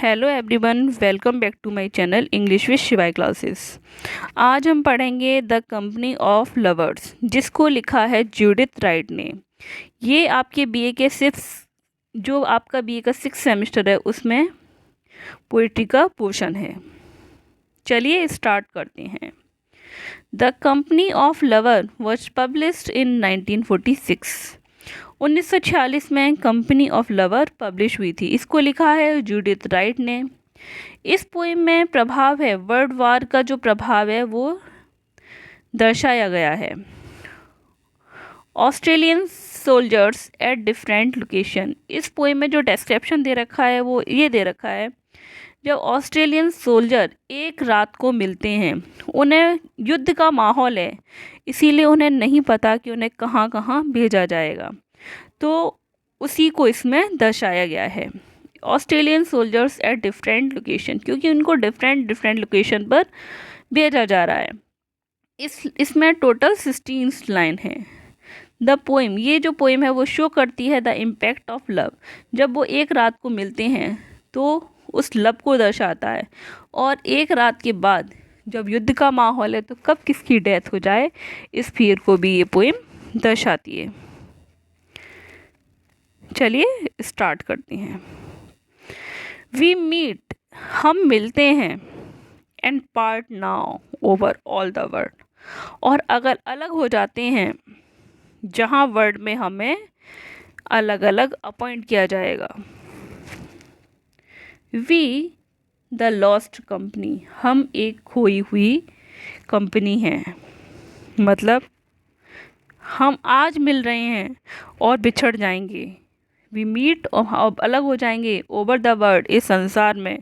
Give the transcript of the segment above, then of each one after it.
Hello everyone, welcome back to my channel English with Shivay classes. आज हम पढ़ेंगे the company of lovers, जिसको लिखा है जूडिथ राइट ने। ये आपके बीए के आपका बीए का 6th सेमेस्टर है, उसमें पोइट्री का पोर्शन है। चलिए स्टार्ट करते हैं। The company of lover was published in 1946। 1946 में कंपनी ऑफ लवर पब्लिश हुई थी। इसको लिखा है जूडिथ राइट ने। इस पोएम में प्रभाव है, वर्ल्ड वार का जो प्रभाव है वो दर्शाया गया है। Australian soldiers at different location. इस पोएम में जो डिस्क्रिप्शन दे रखा है वो ये दे रखा है, जब ऑस्ट्रेलियन सोल्जर एक रात को मिलते हैं, उन्हें युद्ध का माहौल है, इसीलिए उन्हें नहीं पता कि उन्हें कहाँ कहाँ भेजा जाएगा, तो उसी को इसमें दर्शाया गया है। Australian soldiers at different location, क्योंकि उनको डिफरेंट लोकेशन पर भेजा जा रहा है। इसमें टोटल 16 लाइन है। द पोएम, ये जो पोएम है वो शो करती है द इम्पैक्ट ऑफ लव। जब वो एक रात को मिलते हैं तो उस लव को दर्शाता है, और एक रात के बाद जब युद्ध का माहौल है तो कब किसकी डेथ हो जाए, इस फियर को भी ये पोएम दर्शाती है। चलिए स्टार्ट करते हैं। वी मीट, हम मिलते हैं, and part now over all the world, और अगर अलग हो जाते हैं, जहाँ वर्ल्ड में हमें अलग अलग अपॉइंट किया जाएगा। वी द लॉस्ट कंपनी, हम एक खोई हुई कंपनी हैं। मतलब हम आज मिल रहे हैं और बिछड़ जाएंगे। वी मीट, और अलग हो जाएंगे, ओवर द वर्ल्ड, इस संसार में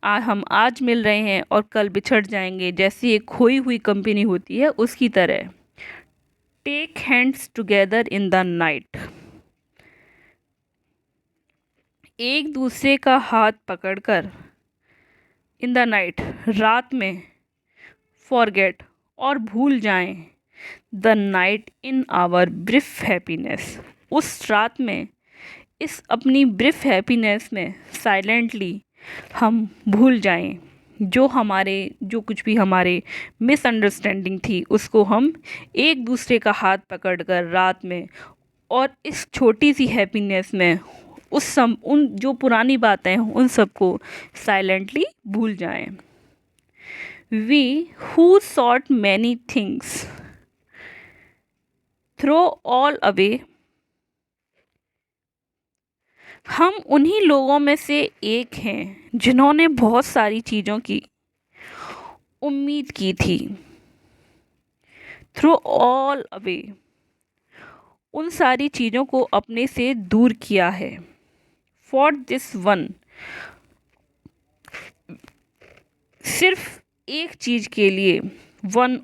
हम आज मिल रहे हैं और कल बिछड़ जाएंगे, जैसी एक खोई हुई कंपनी होती है उसकी तरह। Take hands together in the night, एक दूसरे का हाथ पकड़कर, इन द नाइट, रात में, फॉरगेट, और भूल जाएं, the night in our brief happiness, उस रात में, इस अपनी ब्रीफ हैप्पीनेस में साइलेंटली हम भूल जाएं, जो कुछ भी हमारे मिसअंडरस्टैंडिंग थी उसको हम एक दूसरे का हाथ पकड़कर रात में, और इस छोटी सी हैप्पीनेस में उन जो पुरानी बातें हैं उन सबको साइलेंटली भूल जाएं। We who sought many things throw all away, हम उन्हीं लोगों में से एक हैं जिन्होंने बहुत सारी चीज़ों की उम्मीद की थी। थ्रू ऑल अवे, उन सारी चीज़ों को अपने से दूर किया है। फॉर दिस वन, सिर्फ एक चीज़ के लिए, one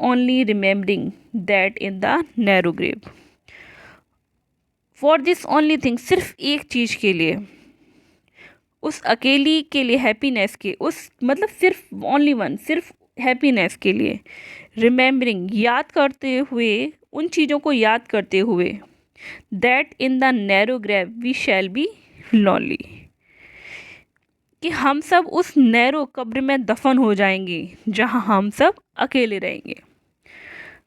only remembering that in the narrow grave. For this only thing, सिर्फ एक चीज़ के लिए, उस अकेली के लिए, हैप्पीनेस के, उस मतलब सिर्फ ओनली वन, सिर्फ हैप्पीनेस के लिए, रिमेम्बरिंग, याद करते हुए, उन चीज़ों को याद करते हुए, that in the narrow grave we shall be lonely, कि हम सब उस नैरो कब्र में दफन हो जाएंगे जहाँ हम सब अकेले रहेंगे।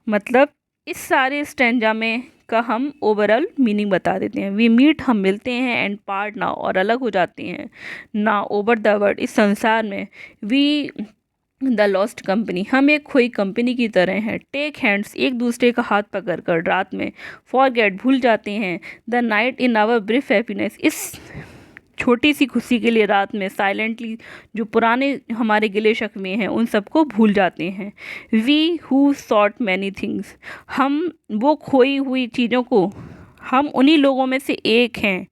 मतलब इस सारे स्टैंजा में का हम ओवरऑल मीनिंग बता देते हैं। वी मीट, हम मिलते हैं, एंड पार्ट नाउ, और अलग हो जाते हैं, ना ओवर द वर्ल्ड, इस संसार में, वी द लॉस्ट कंपनी, हम एक खोई कंपनी की तरह हैं। टेक हैंड्स, एक दूसरे का हाथ पकड़कर रात में, फॉरगेट, भूल जाते हैं, the night in our brief happiness, इस छोटी सी खुशी के लिए रात में साइलेंटली जो पुराने हमारे गिले शिकवे हैं उन सबको भूल जाते हैं। We who sought many things, हम वो खोई हुई चीज़ों को, हम उन्हीं लोगों में से एक हैं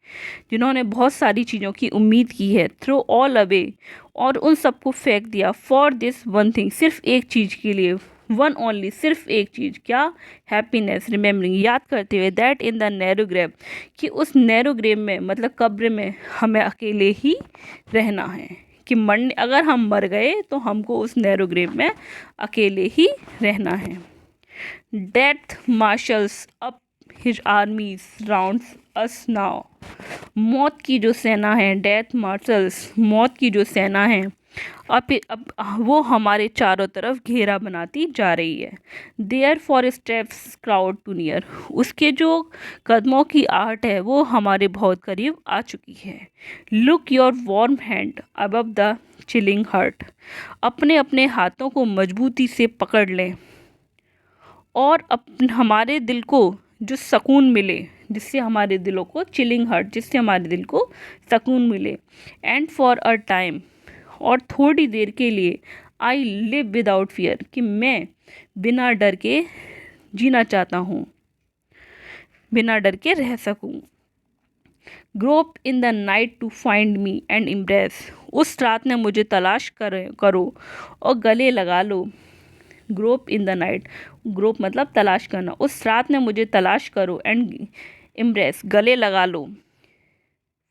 जिन्होंने बहुत सारी चीज़ों की उम्मीद की है। थ्रो ऑल अवे, और उन सबको फेंक दिया। फॉर दिस वन थिंग, सिर्फ एक चीज़ के लिए, वन ओनली, सिर्फ एक चीज़, क्या, हैप्पीनेस, रिमेम्बरिंग, याद करते हुए, that in the narrow grave, कि उस नैरो ग्रेव में, मतलब कब्र में, हमें अकेले ही रहना है, कि मरने, अगर हम मर गए तो हमको उस नैरो ग्रेव में अकेले ही रहना है। Death marshals up his आर्मीज rounds us now. मौत की जो सेना है, डेथ मार्शल्स, मौत की जो सेना है, अब वो हमारे चारों तरफ घेरा बनाती जा रही है। Their footsteps crowd too near, उसके जो कदमों की आहट है वो हमारे बहुत करीब आ चुकी है। Lock your warm hand above the chilling heart, अपने अपने हाथों को मजबूती से पकड़ लें और हमारे दिल को जो सुकून मिले, जिससे हमारे दिलों को चिलिंग हर्ट, जिससे हमारे दिल को सुकून मिले। एंड फॉर अ टाइम, और थोड़ी देर के लिए, आई लिव विदाउट फियर, कि मैं बिना डर के जीना चाहता हूँ, बिना डर के रह सकूँ। Grope in the night to find me and impress, उस रात में मुझे तलाश करो और गले लगा लो। Grope in the night, grope मतलब तलाश करना, उस रात में मुझे तलाश करो एंड इम्प्रेस, गले लगा लो।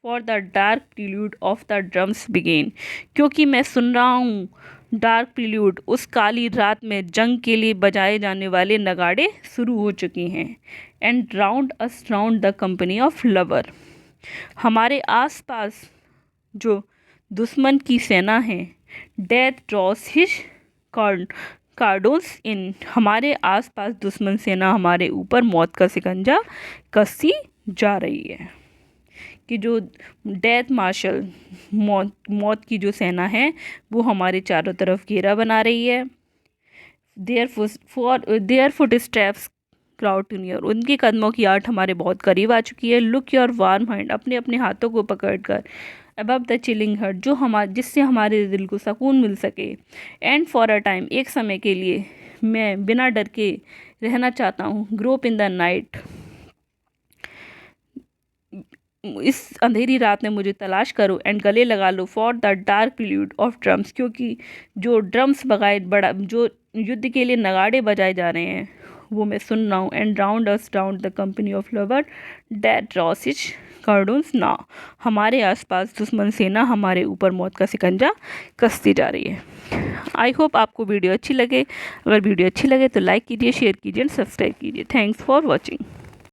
For the dark prelude of the drums begin, क्योंकि मैं सुन रहा हूँ डार्क प्रील्यूड, उस काली रात में जंग के लिए बजाए जाने वाले नगाड़े शुरू हो चुके हैं। And round us round the company of lover, हमारे आसपास जो दुश्मन की सेना है, डेथ ड्रॉस हिज कार्डोन्स इन, हमारे आसपास दुश्मन सेना हमारे ऊपर मौत का शिकंजा कसती जा रही है। कि जो डेथ मार्शल, मौत की जो सेना है वो हमारे चारों तरफ घेरा बना रही है। Their footsteps crowd too near, उनके कदमों की आहट हमारे बहुत करीब आ चुकी है। लुक योर वार्म हैंड, अपने अपने हाथों को पकड़कर, अबव द चिलिंग हर्ट, जो जिससे हमारे दिल को सुकून मिल सके। एंड फॉर अ टाइम, एक समय के लिए, मैं बिना डर के रहना चाहता हूँ। ग्रोप इन द नाइट, इस अंधेरी रात में मुझे तलाश करो एंड गले लगा लो। For the dark prelude of drums, क्योंकि जो ड्रम्स बजाए, जो युद्ध के लिए नगाड़े बजाए जा रहे हैं वो मैं सुन रहा हूँ। And round us round the company of lover that draws is cordons now, हमारे आसपास दुश्मन सेना हमारे ऊपर मौत का शिकंजा कसती जा रही है। आई होप आपको वीडियो अच्छी लगे। अगर वीडियो अच्छी लगे तो लाइक कीजिए, शेयर कीजिए एंड सब्सक्राइब कीजिए। Thanks for watching.